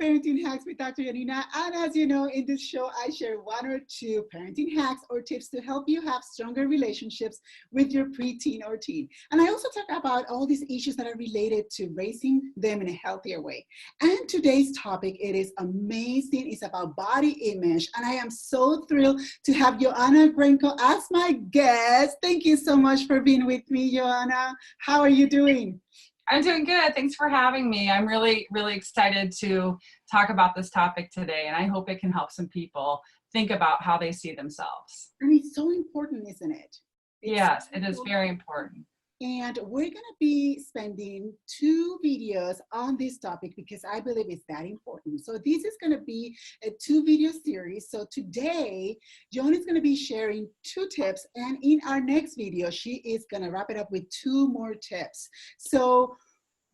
Parenting Hacks with Dr. Yanina. And as you know, in this show, I share one or two parenting hacks or tips to help you have stronger relationships with your preteen or teen. And I also talk about all these issues that are related to raising them in a healthier way. And today's topic, it is amazing. It's about body image. And I am so thrilled to have Johanna Grenko as my guest. Thank you so much for being with me, Johanna. How are you doing? I'm doing good. Thanks for having me. I'm really, really excited to talk about this topic today, and I hope it can help some people think about how they see themselves. And it's so important, isn't it? Yes, it is very important. And we're going to be spending 2 videos on this topic because I believe it's that important. So this is going to be a 2-video series. So today, Joan is going to be sharing 2 tips. And in our next video, she is going to wrap it up with 2 more tips. So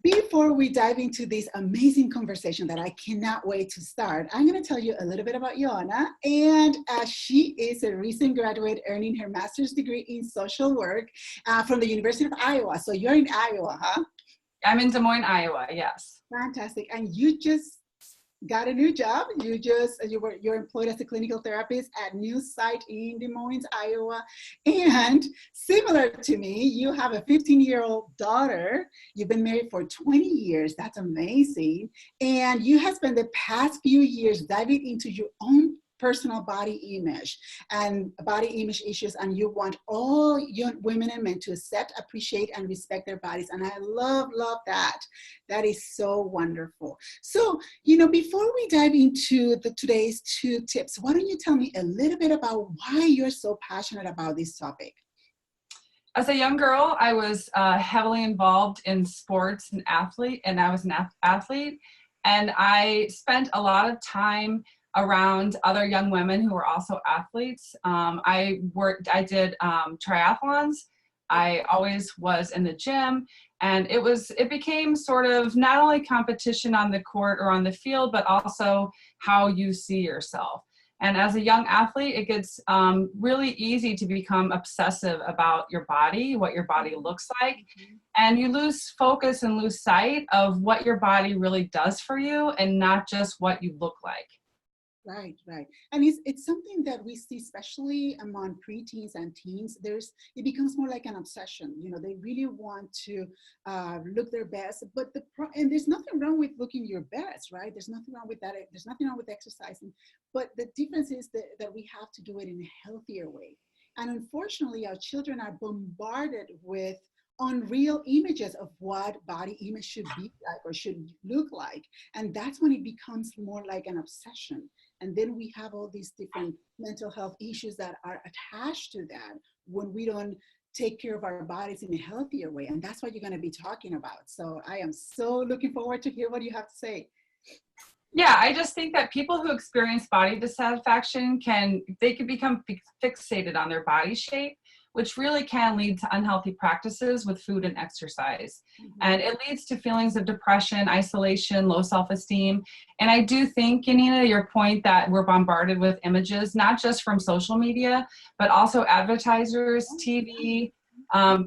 before we dive into this amazing conversation that I cannot wait to start, I'm going to tell you a little bit about Johanna. And she is a recent graduate earning her master's degree in social work from the University of Iowa. So you're in Iowa, huh? I'm in Des Moines, Iowa, yes. Fantastic. And you just got a new job. You're employed as a clinical therapist at new site in Des Moines, Iowa. And similar to me, you have a 15-year-old daughter. You've been married for 20 years. That's amazing. And you have spent the past few years diving into your own personal body image and body image issues, and you want all young women and men to accept, appreciate, and respect their bodies. And I love that. That is so wonderful. So, before we dive into today's 2 tips, why don't you tell me a little bit about why you're so passionate about this topic? As a young girl, I was heavily involved in sports and I was an athlete, and I spent a lot of time around other young women who were also athletes. I did triathlons. I always was in the gym, and it became sort of not only competition on the court or on the field, but also how you see yourself. And as a young athlete, it gets really easy to become obsessive about your body, what your body looks like, and you lose focus and lose sight of what your body really does for you and not just what you look like. Right. And it's something that we see, especially among preteens and teens. It becomes more like an obsession. They really want to look their best, and there's nothing wrong with looking your best, right? There's nothing wrong with that. There's nothing wrong with exercising, but the difference is that we have to do it in a healthier way. And unfortunately, our children are bombarded with unreal images of what body image should be like or should look like. And that's when it becomes more like an obsession. And then we have all these different mental health issues that are attached to that when we don't take care of our bodies in a healthier way. And that's what you're going to be talking about. So I am so looking forward to hear what you have to say. Yeah, I just think that people who experience body dissatisfaction can become fixated on their body shape, which really can lead to unhealthy practices with food and exercise. And it leads to feelings of depression, isolation, low self-esteem. And I do think, Yanina, your point that we're bombarded with images, not just from social media, but also advertisers, TV.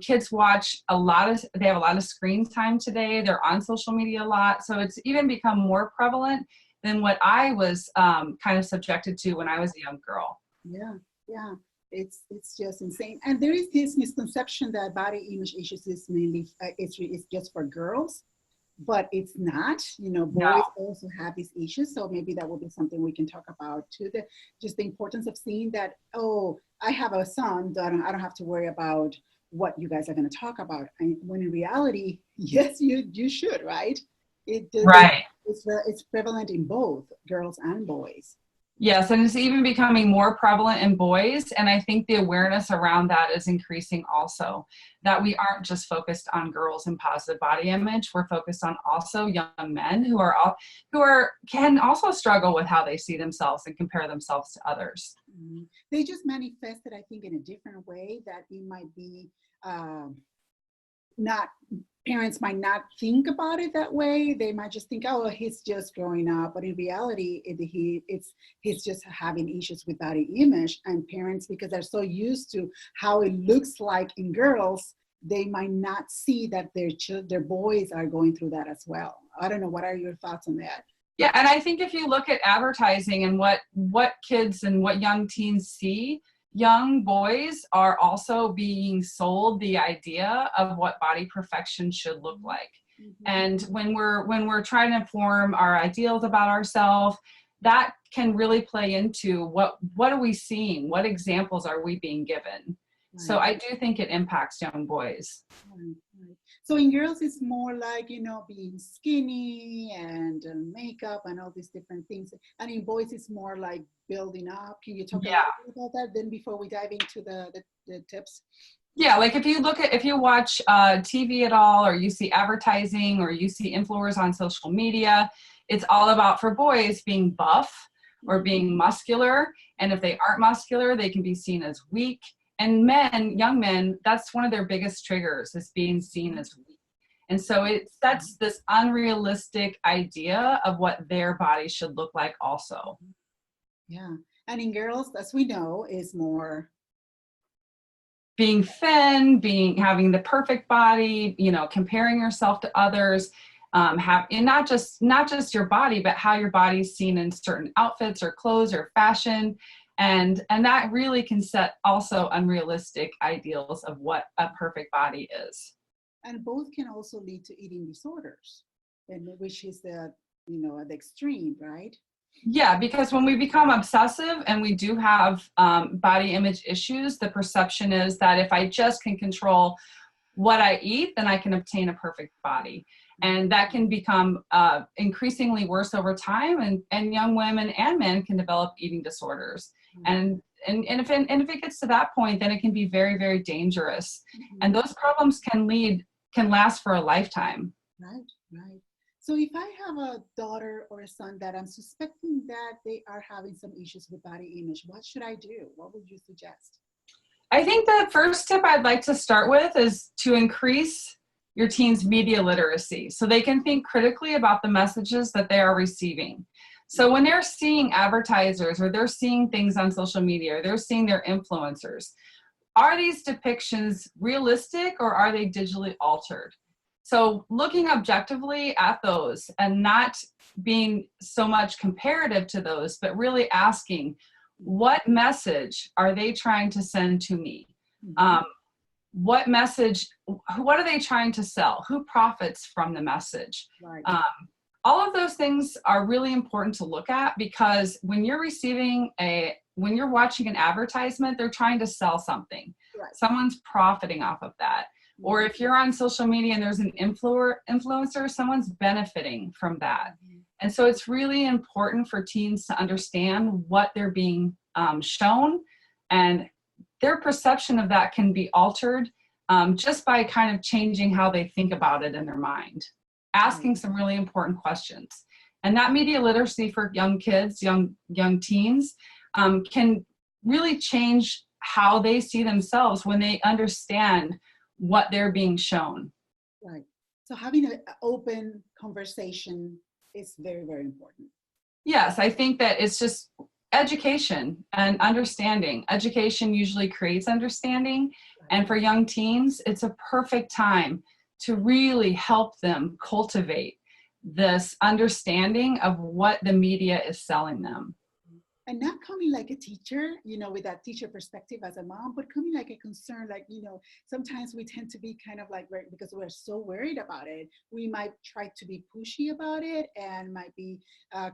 Kids they have a lot of screen time today. They're on social media a lot. So it's even become more prevalent than what I was kind of subjected to when I was a young girl. Yeah. It's just insane. And there is this misconception that body image issues is mainly, it's just for girls, but it's not. Boys also have these issues. So maybe that will be something we can talk about too. Just the importance of seeing that, I have a son, I don't have to worry about what you guys are going to talk about. And when in reality, yes, you should, right? Right. It's prevalent in both girls and boys. Yes, and it's even becoming more prevalent in boys, and I think the awareness around that is increasing also, that we aren't just focused on girls and positive body image, we're focused on also young men who can also struggle with how they see themselves and compare themselves to others. They just manifest it, I think, in a different way, that it might be parents might not think about it that way. They might just think, he's just growing up. But in reality, he's just having issues with body image. And parents, because they're so used to how it looks like in girls, they might not see that their boys are going through that as well. I don't know. What are your thoughts on that? Yeah, and I think if you look at advertising and what kids and what young teens see, young boys are also being sold the idea of what body perfection should look like. And when we're trying to form our ideals about ourselves, that can really play into what are we seeing? What examples are we being given? So I do think it impacts young boys. Right, right. So in girls, it's more like, being skinny and makeup and all these different things. And in boys, it's more like building up. Can you talk a Yeah. little bit about that then before we dive into the tips? Yeah, like if you watch TV at all, or you see advertising, or you see influencers on social media, it's all about, for boys, being buff or being muscular. And if they aren't muscular, they can be seen as weak. And young men, that's one of their biggest triggers, is being seen as weak. And so it sets this unrealistic idea of what their body should look like also. Yeah. And in girls, as we know, is more being thin, having the perfect body, comparing yourself to others, and not just your body, but how your body's seen in certain outfits or clothes or fashion. And that really can set also unrealistic ideals of what a perfect body is. And both can also lead to eating disorders, and which is the extreme, right? Yeah, because when we become obsessive and we do have body image issues, the perception is that if I just can control what I eat, then I can obtain a perfect body. And that can become increasingly worse over time, and young women and men can develop eating disorders. And if it gets to that point, then it can be very, very dangerous. And those problems can last for a lifetime. Right, right. So if I have a daughter or a son that I'm suspecting that they are having some issues with body image, what should I do? What would you suggest? I think the first tip I'd like to start with is to increase your teens' media literacy so they can think critically about the messages that they are receiving. So when they're seeing advertisers, or they're seeing things on social media, or they're seeing their influencers, are these depictions realistic or are they digitally altered? So looking objectively at those and not being so much comparative to those, but really asking, what message are they trying to send to me? What are they trying to sell? Who profits from the message? Right. All of those things are really important to look at, because when you're watching an advertisement, they're trying to sell something. Right. Someone's profiting off of that. Or if you're on social media and there's an influencer, someone's benefiting from that. And so it's really important for teens to understand what they're being shown, and their perception of that can be altered just by kind of changing how they think about it in their mind, asking some really important questions. And that media literacy for young kids, young teens, can really change how they see themselves when they understand what they're being shown. Right. So having an open conversation is very, very important. Yes, I think that it's just education and understanding. Education usually creates understanding. And for young teens, it's a perfect time to really help them cultivate this understanding of what the media is selling them. And not coming like a teacher, with that teacher perspective as a mom, but coming like a concern, like, sometimes we tend to be kind of like, because we're so worried about it, we might try to be pushy about it and might be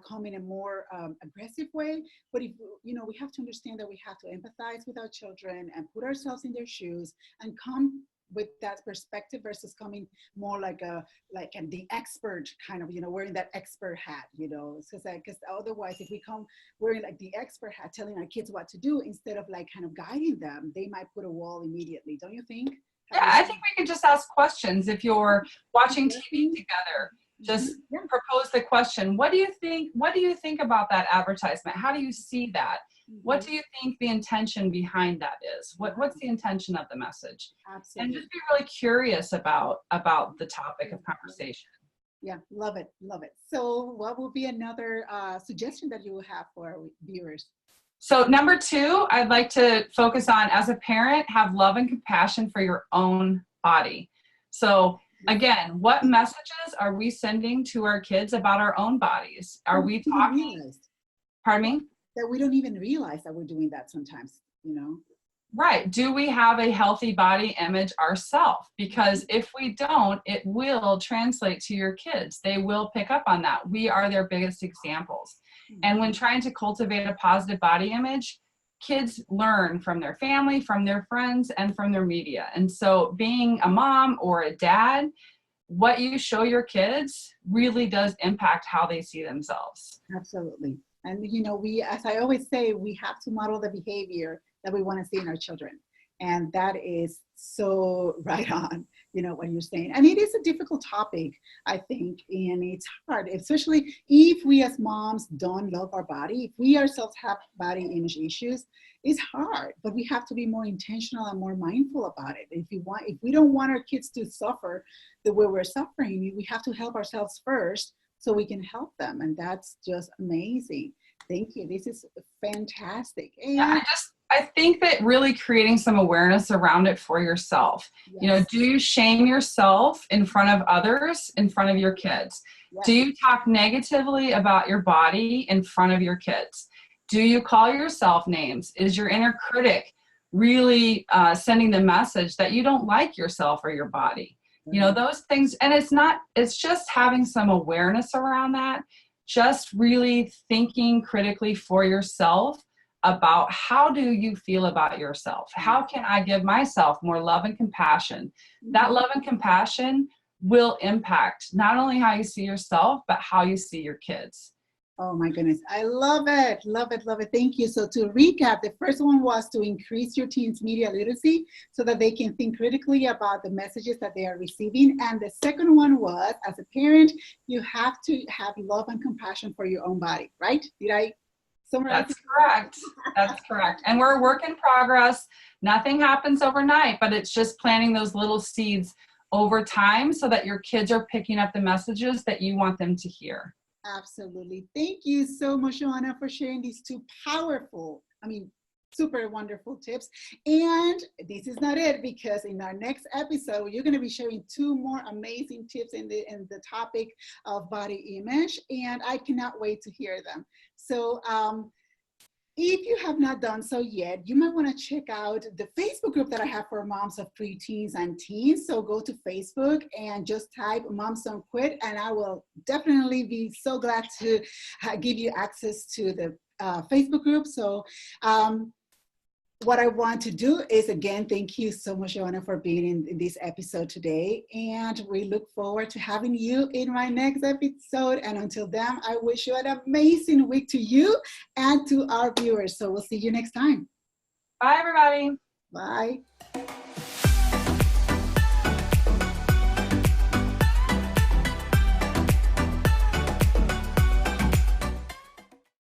come in a more aggressive way. But if, we have to understand that we have to empathize with our children and put ourselves in their shoes and come with that perspective versus coming more like the expert kind of, wearing that expert hat, because otherwise if we come wearing like the expert hat telling our kids what to do instead of like kind of guiding them, they might put a wall immediately, don't you think? Yeah, I think we can just ask questions. If you're watching TV together, just propose the question, what do you think about that advertisement? How do you see that? What do you think the intention behind that is? What's the intention of the message? Absolutely. And just be really curious about the topic of conversation. Yeah, love it. So what will be another suggestion that you will have for our viewers? So number 2, I'd like to focus on, as a parent, have love and compassion for your own body. So Again, what messages are we sending to our kids about our own bodies? Are we talking? Pardon me? That we don't even realize that we're doing that sometimes, Right. Do we have a healthy body image ourselves? Because if we don't, it will translate to your kids. They will pick up on that. We are their biggest examples. And when trying to cultivate a positive body image, kids learn from their family, from their friends, and from their media. And so being a mom or a dad, what you show your kids really does impact how they see themselves. Absolutely. And, we, as I always say, we have to model the behavior that we want to see in our children. And that is so right on, what you're saying. And it is a difficult topic, I think, and it's hard, especially if we as moms don't love our body, if we ourselves have body image issues, it's hard, but we have to be more intentional and more mindful about it. If we don't want our kids to suffer the way we're suffering, we have to help ourselves first so we can help them. And that's just amazing. Thank you. This is fantastic. And I think that really creating some awareness around it for yourself. Yes. Do you shame yourself in front of others, in front of your kids? Yes. Do you talk negatively about your body in front of your kids? Do you call yourself names? Is your inner critic really sending the message that you don't like yourself or your body? Those things. And it's just having some awareness around that, just really thinking critically for yourself about how do you feel about yourself? How can I give myself more love and compassion? That love and compassion will impact not only how you see yourself, but how you see your kids. Oh my goodness. I love it. Love it. Love it. Thank you. So to recap, the first one was to increase your teens' media literacy so that they can think critically about the messages that they are receiving. And the second one was, as a parent, you have to have love and compassion for your own body, right? Did I summarize? That's correct. That's correct. And we're a work in progress. Nothing happens overnight, but it's just planting those little seeds over time so that your kids are picking up the messages that you want them to hear. Absolutely. Thank you so much, Johanna, for sharing these two powerful, super wonderful tips. And this is not it, because in our next episode, you're going to be sharing two more amazing tips in the topic of body image, and I cannot wait to hear them. So if you have not done so yet, you might want to check out the Facebook group that I have for moms of preteens and teens. So go to Facebook and just type Moms Don't Quit, and I will definitely be so glad to give you access to the Facebook group. So what I want to do is, again, thank you so much, Johanna, for being in this episode today. And we look forward to having you in my next episode. And until then, I wish you an amazing week to you and to our viewers. So we'll see you next time. Bye, everybody. Bye.